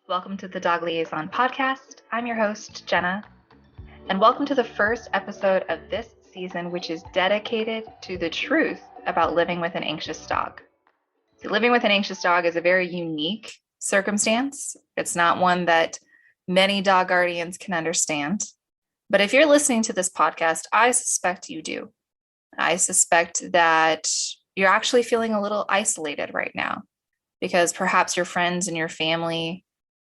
Welcome to the Dog Liaison Podcast. I'm your host, Jenna, and welcome to the first episode of this season, which is dedicated to the truth about living with an anxious dog. See, living with an anxious dog is a very unique circumstance. It's not one that many dog guardians can understand. But if you're listening to this podcast, I suspect you do. I suspect that you're actually feeling a little isolated right now because perhaps your friends and your family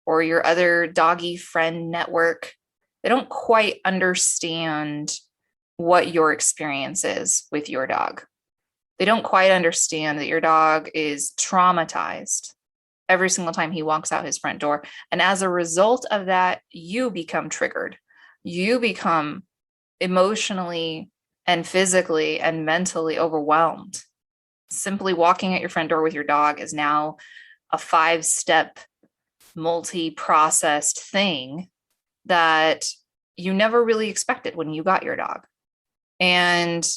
or your other doggy friend network, they don't quite understand what your experience is with your dog. They don't quite understand that your dog is traumatized every single time he walks out his front door. And as a result of that, you become triggered. You become emotionally and physically and mentally overwhelmed. Simply walking at your front door with your dog is now a 5-step multi-processed thing that you never really expected when you got your dog. And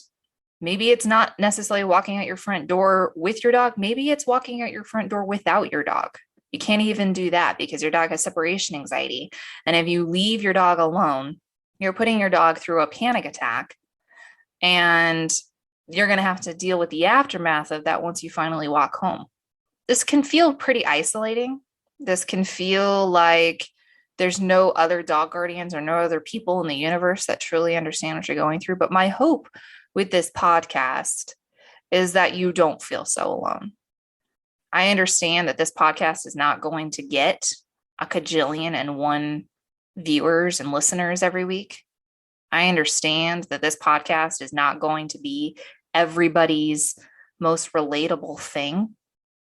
maybe it's not necessarily walking out your front door with your dog. Maybe it's walking out your front door without your dog. You can't even do that because your dog has separation anxiety. And if you leave your dog alone, you're putting your dog through a panic attack. And you're going to have to deal with the aftermath of that once you finally walk home. This can feel pretty isolating. This can feel like there's no other dog guardians or no other people in the universe that truly understand what you're going through. But my hope with this podcast is that you don't feel so alone. I understand that this podcast is not going to get a cajillion and one viewers and listeners every week. I understand that this podcast is not going to be everybody's most relatable thing.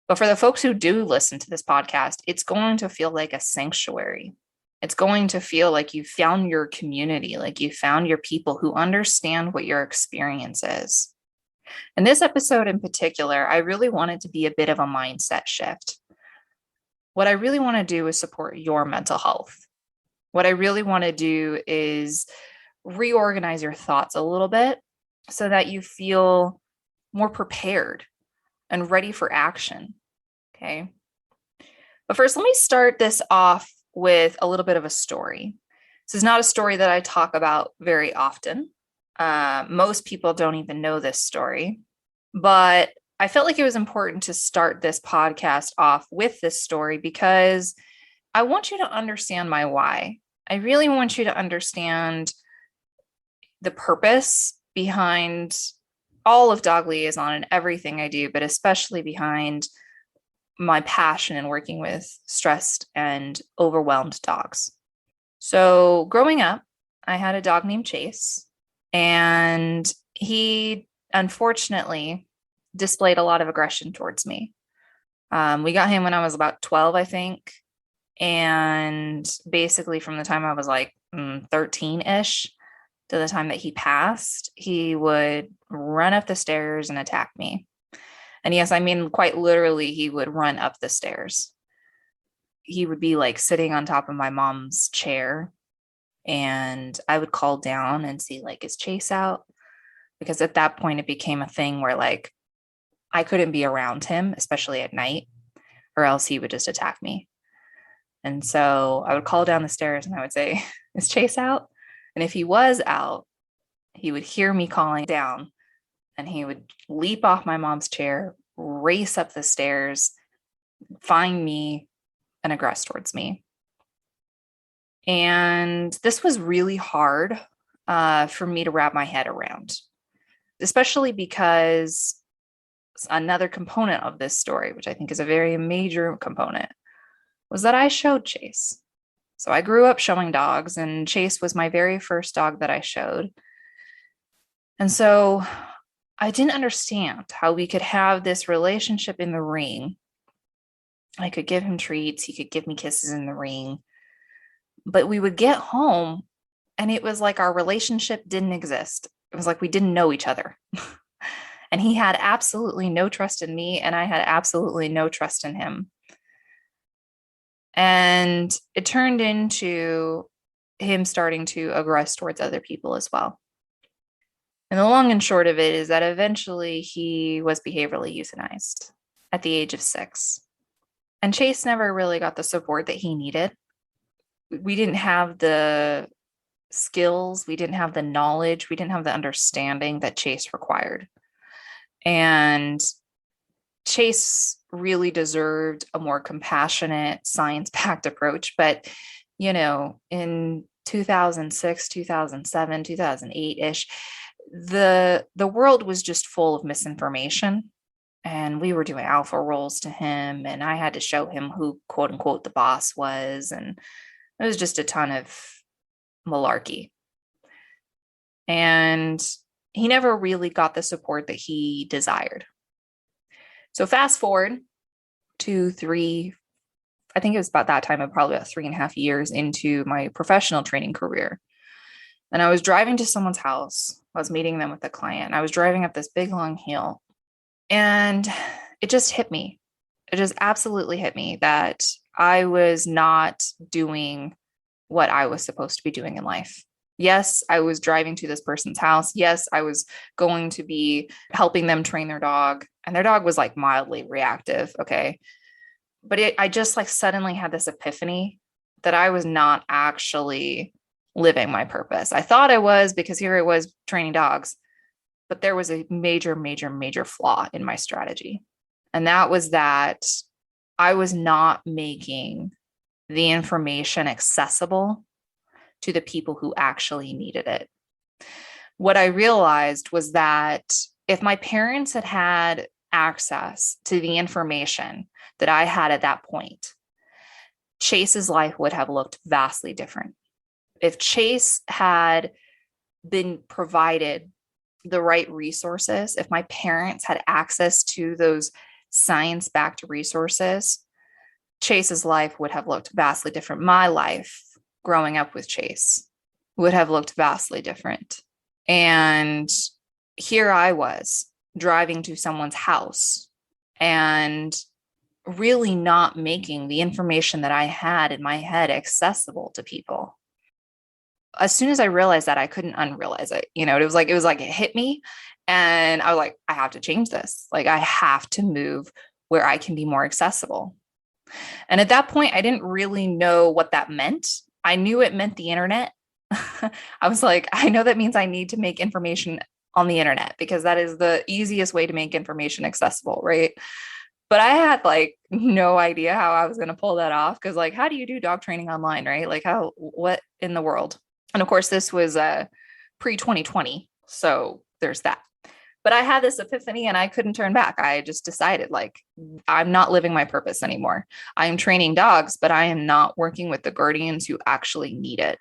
But for the folks who do listen to this podcast, it's going to feel like a sanctuary. It's going to feel like you found your community, like you found your people who understand what your experience is. And this episode in particular, I really want it to be a bit of a mindset shift. What I really want to do is support your mental health. What I really want to do is reorganize your thoughts a little bit so that you feel more prepared and ready for action. Okay. But first, let me start this off with a little bit of a story. This is not a story that I talk about very often. Most people don't even know this story, but I felt like it was important to start this podcast off with this story because I want you to understand my why. I really want you to understand the purpose behind all of Dog Liaison and everything I do, but especially behind my passion in working with stressed and overwhelmed dogs. So growing up, I had a dog named Chase, and he unfortunately displayed a lot of aggression towards me. We got him when I was about 12, I think. And basically from the time I was like 13-ish to the time that he passed, he would run up the stairs and attack me. And yes, I mean, quite literally, he would run up the stairs. He would be like sitting on top of my mom's chair, and I would call down and see like, is Chase out? Because at that point it became a thing where like I couldn't be around him, especially at night, or else he would just attack me. And so I would call down the stairs and I would say, is Chase out? And if he was out, he would hear me calling down and he would leap off my mom's chair, race up the stairs, find me, and aggress towards me. And this was really hard for me to wrap my head around, especially because another component of this story, which I think is a very major component, was that I showed Chase. So I grew up showing dogs, and Chase was my very first dog that I showed. And so I didn't understand how we could have this relationship in the ring. I could give him treats. He could give me kisses in the ring. But we would get home and it was like our relationship didn't exist. It was like we didn't know each other. And he had absolutely no trust in me, and I had absolutely no trust in him. And it turned into him starting to aggress towards other people as well. And the long and short of it is that eventually he was behaviorally euthanized at the age of 6. And Chase never really got the support that he needed. We didn't have the skills, we didn't have the knowledge, we didn't have the understanding that Chase required. And Chase really deserved a more compassionate, science-backed approach. But, in 2006, 2007, 2008-ish, the world was just full of misinformation. And we were doing alpha rolls to him, and I had to show him who, quote unquote, the boss was. And it was just a ton of malarkey. And he never really got the support that he desired. So fast forward to I think it was about that time, probably about 3.5 years into my professional training career. And I was driving to someone's house. I was meeting them with a client. I was driving up this big, long hill. And it just hit me. It just absolutely hit me that I was not doing what I was supposed to be doing in life. Yes, I was driving to this person's house. Yes, I was going to be helping them train their dog. And their dog was like mildly reactive. Okay. But I just like suddenly had this epiphany that I was not actually living my purpose. I thought I was, because here I was training dogs, but there was a major, major, major flaw in my strategy. And that was that I was not making the information accessible to the people who actually needed it. What I realized was that if my parents had had access to the information that I had at that point, Chase's life would have looked vastly different. If Chase had been provided the right resources, if my parents had access to those science-backed resources, Chase's life would have looked vastly different. My life growing up with Chase would have looked vastly different. And here I was driving to someone's house and really not making the information that I had in my head accessible to people. As soon as I realized that, I couldn't unrealize it. It was like it hit me, and I was like, I have to change this. Like, I have to move where I can be more accessible. And at that point, I didn't really know what that meant. I knew it meant the internet. I was like, I know that means I need to make information on the internet, because that is the easiest way to make information accessible, right? But I had like no idea how I was going to pull that off, because like, how do you do dog training online, right? Like, what in the world? And of course, this was pre-2020. So there's that. But I had this epiphany and I couldn't turn back. I just decided, like, I'm not living my purpose anymore. I am training dogs, but I am not working with the guardians who actually need it.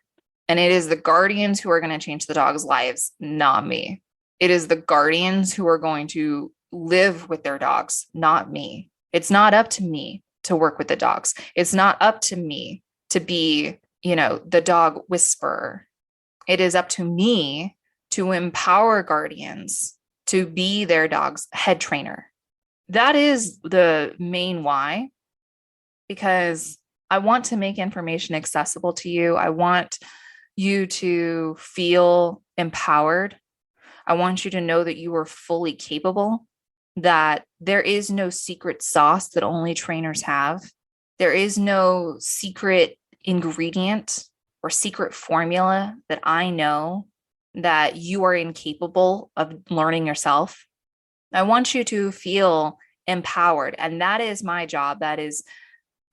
And it is the guardians who are going to change the dogs' lives, not me. It is the guardians who are going to live with their dogs, not me. It's not up to me to work with the dogs. It's not up to me to be, the dog whisperer. It is up to me to empower guardians to be their dog's head trainer. That is the main why, because I want to make information accessible to you. I want you to feel empowered. I want you to know that you are fully capable, that there is no secret sauce that only trainers have. There is no secret ingredient or secret formula that I know that you are incapable of learning yourself. I want you to feel empowered. And that is my job. That is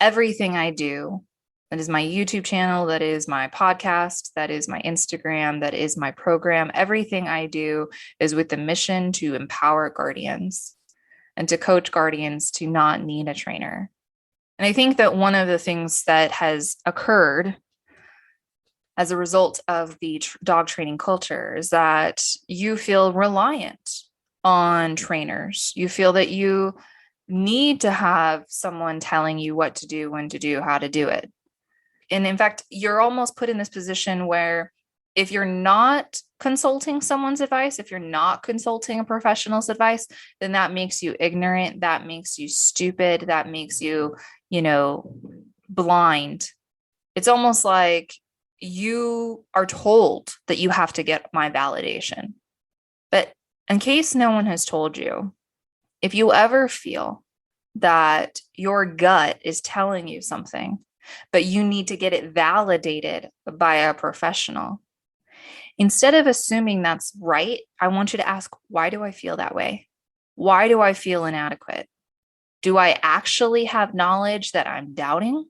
everything I do. That is my YouTube channel. That is my podcast. That is my Instagram. That is my program. Everything I do is with the mission to empower guardians and to coach guardians to not need a trainer. And I think that one of the things that has occurred as a result of the dog training culture is that you feel reliant on trainers. You feel that you need to have someone telling you what to do, when to do, how to do it. And in fact, you're almost put in this position where if you're not consulting someone's advice, if you're not consulting a professional's advice, then that makes you ignorant. That makes you stupid. That makes you, blind. It's almost like you are told that you have to get my validation. But in case no one has told you, if you ever feel that your gut is telling you something, but you need to get it validated by a professional. Instead of assuming that's right, I want you to ask, why do I feel that way? Why do I feel inadequate? Do I actually have knowledge that I'm doubting?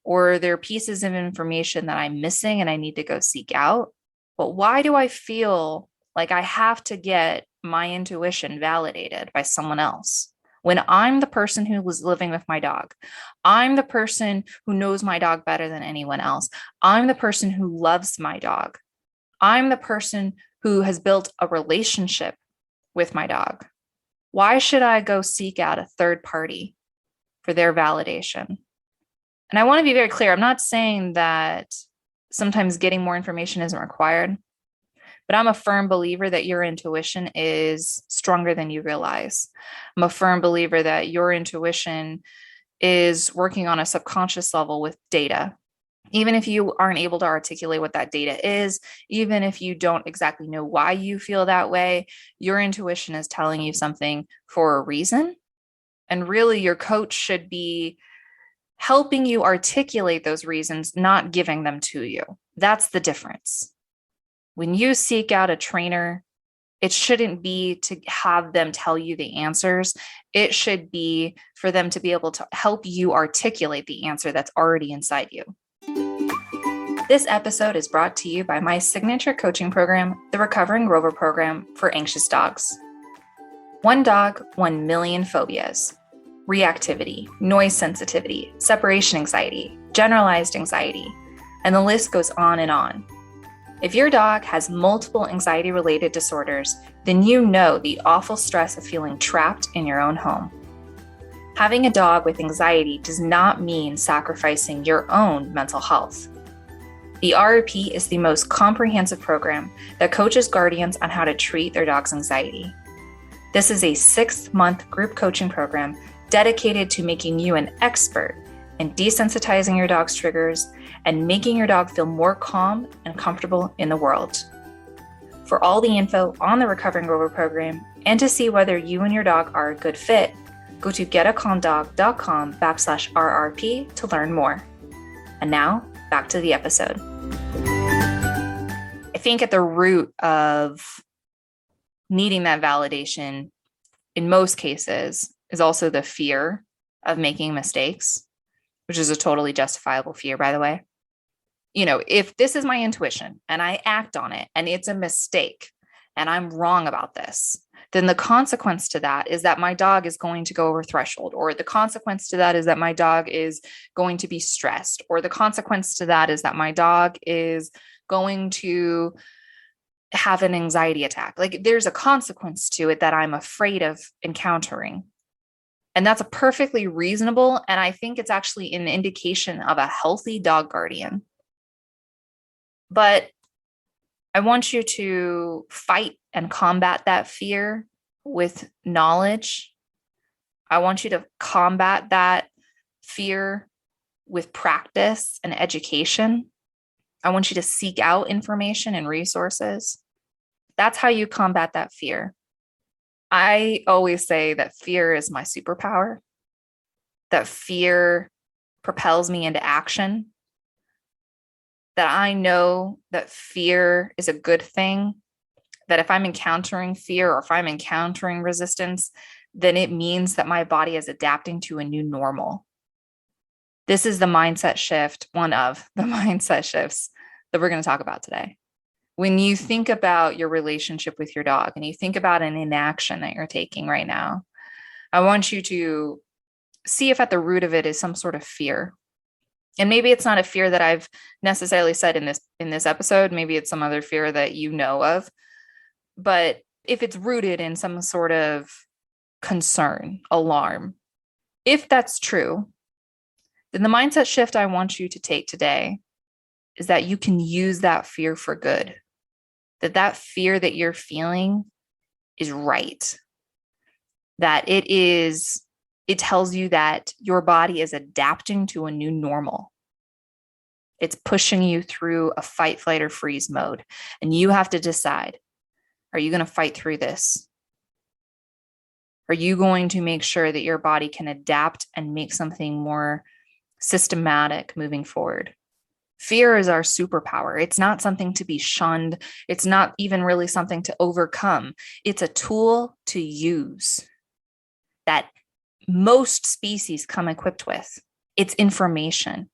Or are there pieces of information that I'm missing and I need to go seek out? But why do I feel like I have to get my intuition validated by someone else? When I'm the person who was living with my dog, I'm the person who knows my dog better than anyone else. I'm the person who loves my dog. I'm the person who has built a relationship with my dog. Why should I go seek out a third party for their validation? And I want to be very clear. I'm not saying that sometimes getting more information isn't required, but I'm a firm believer that your intuition is stronger than you realize. I'm a firm believer that your intuition is working on a subconscious level with data. Even if you aren't able to articulate what that data is, even if you don't exactly know why you feel that way, your intuition is telling you something for a reason. And really, your coach should be helping you articulate those reasons, not giving them to you. That's the difference. When you seek out a trainer, it shouldn't be to have them tell you the answers. It should be for them to be able to help you articulate the answer that's already inside you. This episode is brought to you by my signature coaching program, the Recovering Rover Program for Anxious Dogs. One dog, 1 million phobias. Reactivity, noise sensitivity, separation anxiety, generalized anxiety, and the list goes on and on. If your dog has multiple anxiety-related disorders, then you know the awful stress of feeling trapped in your own home. Having a dog with anxiety does not mean sacrificing your own mental health. The RRP is the most comprehensive program that coaches guardians on how to treat their dog's anxiety. This is a 6-month group coaching program dedicated to making you an expert in desensitizing your dog's triggers and making your dog feel more calm and comfortable in the world. For all the info on the Recovering Rover program and to see whether you and your dog are a good fit, go to getacalmdog.com/RRP to learn more. And now, back to the episode. I think at the root of needing that validation, in most cases, is also the fear of making mistakes, which is a totally justifiable fear, by the way. You know, if this is my intuition and I act on it and it's a mistake and I'm wrong about this, then the consequence to that is that my dog is going to go over threshold, or the consequence to that is that my dog is going to be stressed, or the consequence to that is that my dog is going to have an anxiety attack. Like, there's a consequence to it that I'm afraid of encountering. And that's a perfectly reasonable, and I think it's actually an indication of a healthy dog guardian. But I want you to fight and combat that fear with knowledge. I want you to combat that fear with practice and education. I want you to seek out information and resources. That's how you combat that fear. I always say that fear is my superpower, that fear propels me into action, that I know that fear is a good thing, that if I'm encountering fear or if I'm encountering resistance, then it means that my body is adapting to a new normal. This is the mindset shift, one of the mindset shifts that we're going to talk about today. When you think about your relationship with your dog and you think about an inaction that you're taking right now, I want you to see if at the root of it is some sort of fear. And maybe it's not a fear that I've necessarily said in this episode. Maybe it's some other fear that you know of. But if it's rooted in some sort of concern, alarm, if that's true, then the mindset shift I want you to take today is that you can use that fear for good. That fear that you're feeling is right. That it tells you that your body is adapting to a new normal. It's pushing you through a fight, flight, or freeze mode. And you have to decide, are you going to fight through this? Are you going to make sure that your body can adapt and make something more systematic moving forward? Fear is our superpower. It's not something to be shunned. It's not even really something to overcome. It's a tool to use that most species come equipped with. It's information.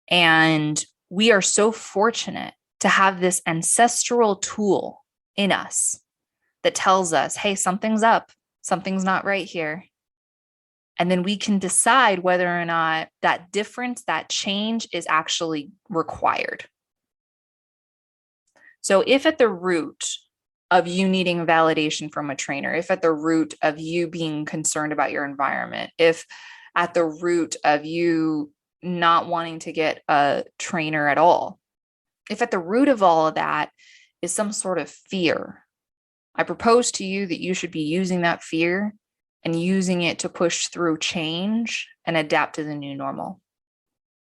And we are so fortunate to have this ancestral tool in us that tells us, hey, something's up, something's not right here. And then we can decide whether or not that difference, that change is actually required. So if at the root of you needing validation from a trainer, if at the root of you being concerned about your environment, if at the root of you not wanting to get a trainer at all, if at the root of all of that is some sort of fear, I propose to you that you should be using that fear and using it to push through change and adapt to the new normal.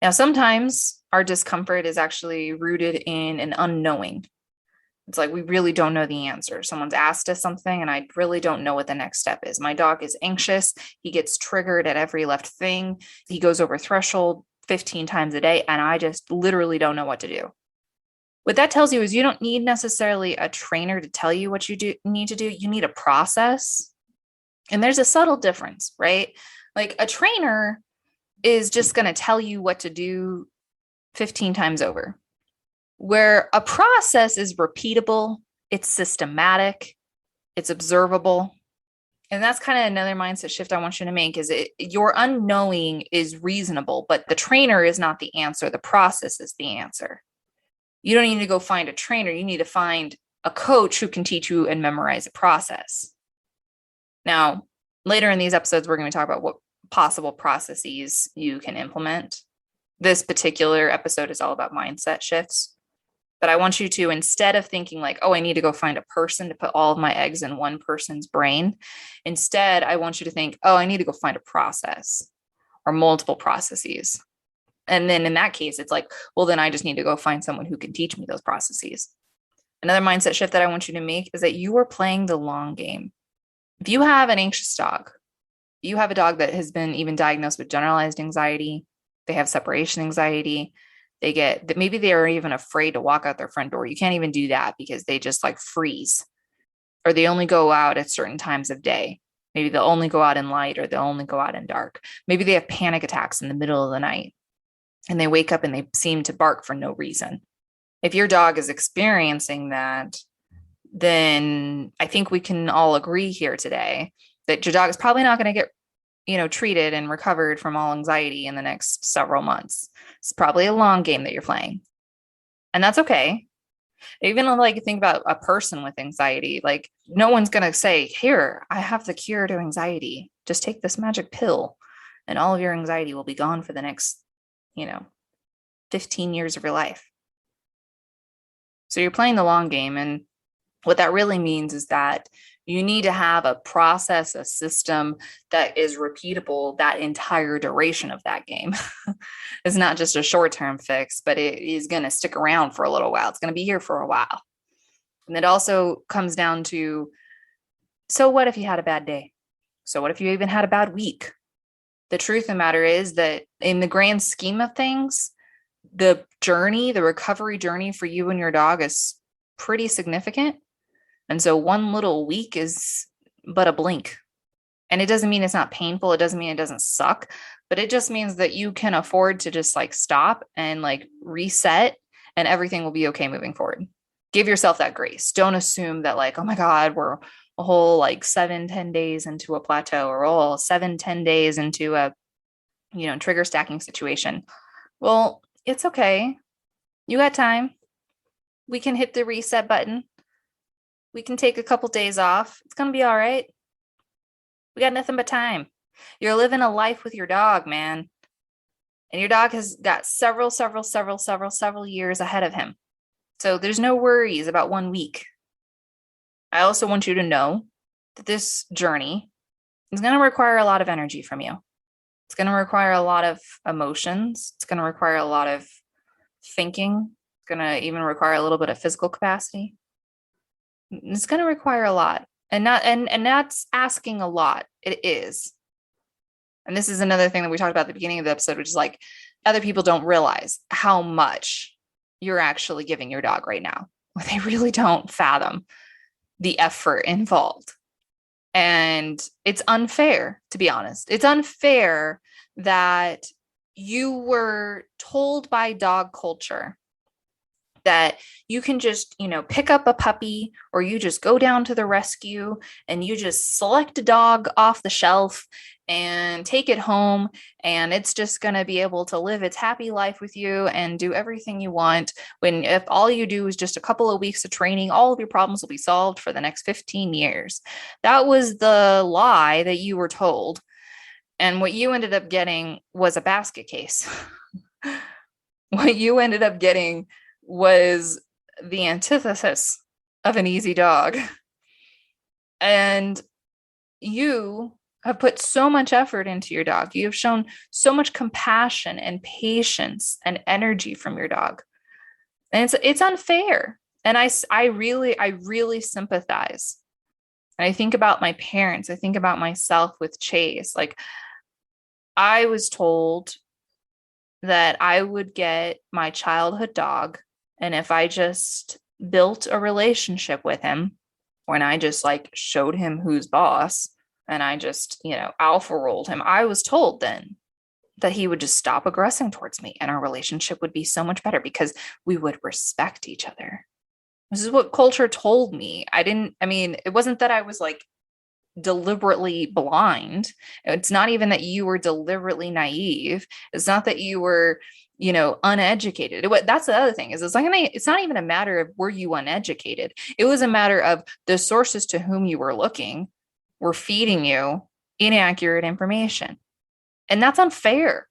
Now, sometimes our discomfort is actually rooted in an unknowing. It's like we really don't know the answer. Someone's asked us something and I really don't know what the next step is. My dog is anxious. He gets triggered at every left thing. He goes over threshold 15 times a day and I just literally don't know what to do. What that tells you is you don't need necessarily a trainer to tell you what you need to do. You need a process. And there's a subtle difference, right? Like a trainer is just going to tell you what to do 15 times over. Where a process is repeatable, it's systematic, it's observable. And that's kind of another mindset shift I want you to make is your unknowing is reasonable, but the trainer is not the answer. The process is the answer. You don't need to go find a trainer. You need to find a coach who can teach you and memorize a process. Now, later in these episodes, we're going to talk about what possible processes you can implement. This particular episode is all about mindset shifts. But I want you to, instead of thinking like, oh, I need to go find a person to put all of my eggs in one person's brain, instead, I want you to think, oh, I need to go find a process or multiple processes. And then in that case, it's like, well, then I just need to go find someone who can teach me those processes. Another mindset shift that I want you to make is that you are playing the long game. If you have an anxious dog, you have a dog that has been even diagnosed with generalized anxiety, they have separation anxiety, maybe they are even afraid to walk out their front door. You can't even do that because they just like freeze, or they only go out at certain times of day. Maybe they'll only go out in light or they'll only go out in dark. Maybe they have panic attacks in the middle of the night and they wake up and they seem to bark for no reason. If your dog is experiencing that, then I think we can all agree here today that your dog is probably not going to get treated and recovered from all anxiety in the next several months. It's probably a long game that you're playing. And that's okay. Even like think about a person with anxiety, like no one's going to say, here, I have the cure to anxiety. Just take this magic pill and all of your anxiety will be gone for the next, 15 years of your life. So you're playing the long game. And what that really means is that you need to have a process, a system that is repeatable that entire duration of that game. It's not just a short-term fix, but it is going to stick around for a little while. It's going to be here for a while. And it also comes down to, so what if you had a bad day? So what if you even had a bad week? The truth of the matter is that in the grand scheme of things, the recovery journey for you and your dog is pretty significant. And so one little week is but a blink. And it doesn't mean it's not painful. It doesn't mean it doesn't suck, but it just means that you can afford to just like stop and like reset and everything will be okay moving forward. Give yourself that grace. Don't assume that like, oh my God, we're a whole like 7-10 days into a plateau or all 7-10 days into a, trigger stacking situation. Well, it's okay. You got time. We can hit the reset button. We can take a couple days off. It's going to be all right. We got nothing but time. You're living a life with your dog, man. And your dog has got several years ahead of him. So there's no worries about 1 week. I also want you to know that this journey is going to require a lot of energy from you. It's going to require a lot of emotions. It's going to require a lot of thinking. It's going to even require a little bit of physical capacity. It's going to require a lot. And that's asking a lot. It is. And this is another thing that we talked about at the beginning of the episode, which is like other people don't realize how much you're actually giving your dog right now. They really don't fathom the effort involved. And it's unfair, to be honest. It's unfair that you were told by dog culture that you can just, pick up a puppy, or you just go down to the rescue and you just select a dog off the shelf and take it home, and it's just going to be able to live its happy life with you and do everything you want. When if all you do is just a couple of weeks of training, all of your problems will be solved for the next 15 years. That was the lie that you were told. And what you ended up getting was a basket case. What you ended up getting was the antithesis of an easy dog. And you have put so much effort into your dog. You have shown so much compassion and patience and energy from your dog. And it's unfair. And I really sympathize. And I think about my parents. I think about myself with Chase. Like, I was told that I would get my childhood dog, and if I just built a relationship with him, when I just like showed him who's boss, and I just, alpha rolled him, I was told then that he would just stop aggressing towards me and our relationship would be so much better because we would respect each other. This is what culture told me. It wasn't that I was like deliberately blind. It's not even that you were deliberately naive. It's not that you were, uneducated. That's the other thing is it's not even a matter of were you uneducated. It was a matter of the sources to whom you were looking were feeding you inaccurate information. And that's unfair.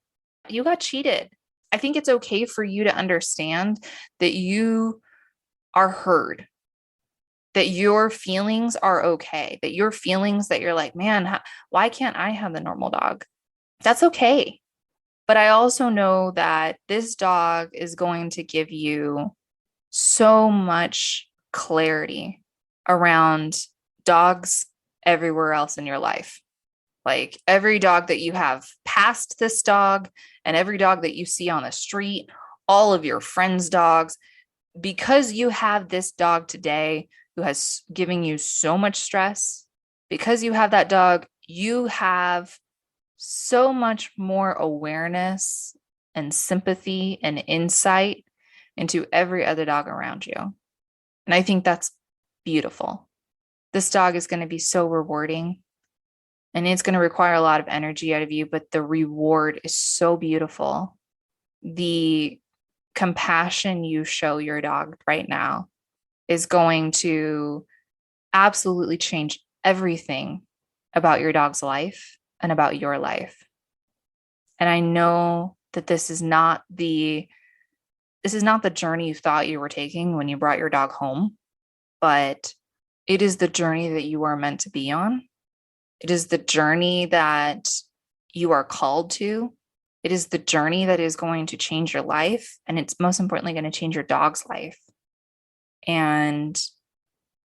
You got cheated. I think it's okay for you to understand that you are heard, that your feelings are okay, that your feelings that you're like, man, why can't I have the normal dog? That's okay. But I also know that this dog is going to give you so much clarity around dogs everywhere else in your life. Like every dog that you have passed this dog and every dog that you see on the street, all of your friends' dogs, because you have this dog today who has given you so much stress, because you have that dog, you have so much more awareness and sympathy and insight into every other dog around you. And I think that's beautiful. This dog is going to be so rewarding, and it's going to require a lot of energy out of you, but the reward is so beautiful. The compassion you show your dog right now is going to absolutely change everything about your dog's life and about your life. And I know that this is not the journey you thought you were taking when you brought your dog home, but it is the journey that you are meant to be on. It is the journey that you are called to. It is the journey that is going to change your life. And it's most importantly going to change your dog's life. And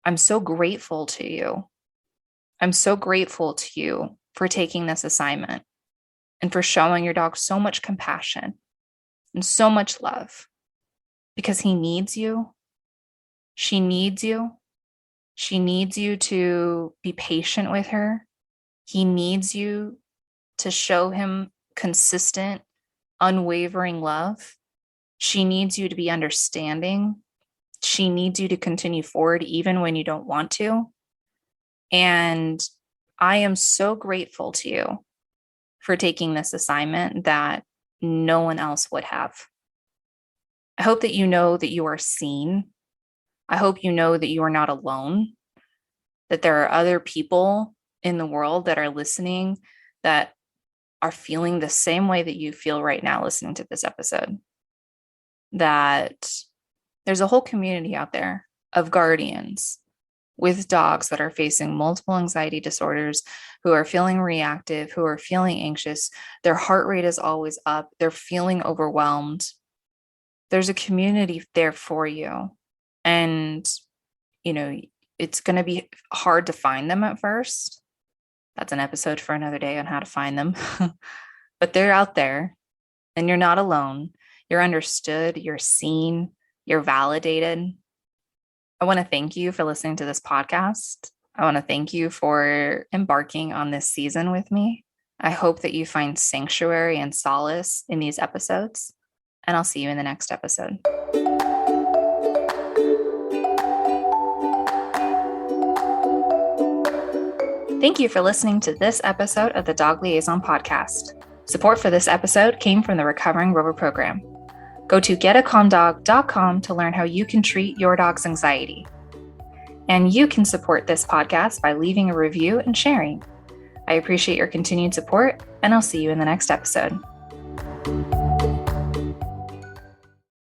I'm so grateful to you. I'm so grateful to you for taking this assignment and for showing your dog so much compassion and so much love, because he needs you. She needs you. She needs you to be patient with her. He needs you to show him consistent, unwavering love. She needs you to be understanding. She needs you to continue forward even when you don't want to. And I am so grateful to you for taking this assignment that no one else would have. I hope that you know that you are seen. I hope you know that you are not alone, that there are other people in the world that are listening that are feeling the same way that you feel right now listening to this episode. That there's a whole community out there of guardians with dogs that are facing multiple anxiety disorders, who are feeling reactive, who are feeling anxious. Their heart rate is always up. They're feeling overwhelmed. There's a community there for you. And, it's going to be hard to find them at first. That's an episode for another day on how to find them. But they're out there and you're not alone. You're understood, you're seen, you're validated. I want to thank you for listening to this podcast. I want to thank you for embarking on this season with me. I hope that you find sanctuary and solace in these episodes, and I'll see you in the next episode. Thank you for listening to this episode of the Dog Liaison Podcast. Support for this episode came from the Recovering Rover program. Go to getacalmdog.com to learn how you can treat your dog's anxiety. And you can support this podcast by leaving a review and sharing. I appreciate your continued support, and I'll see you in the next episode.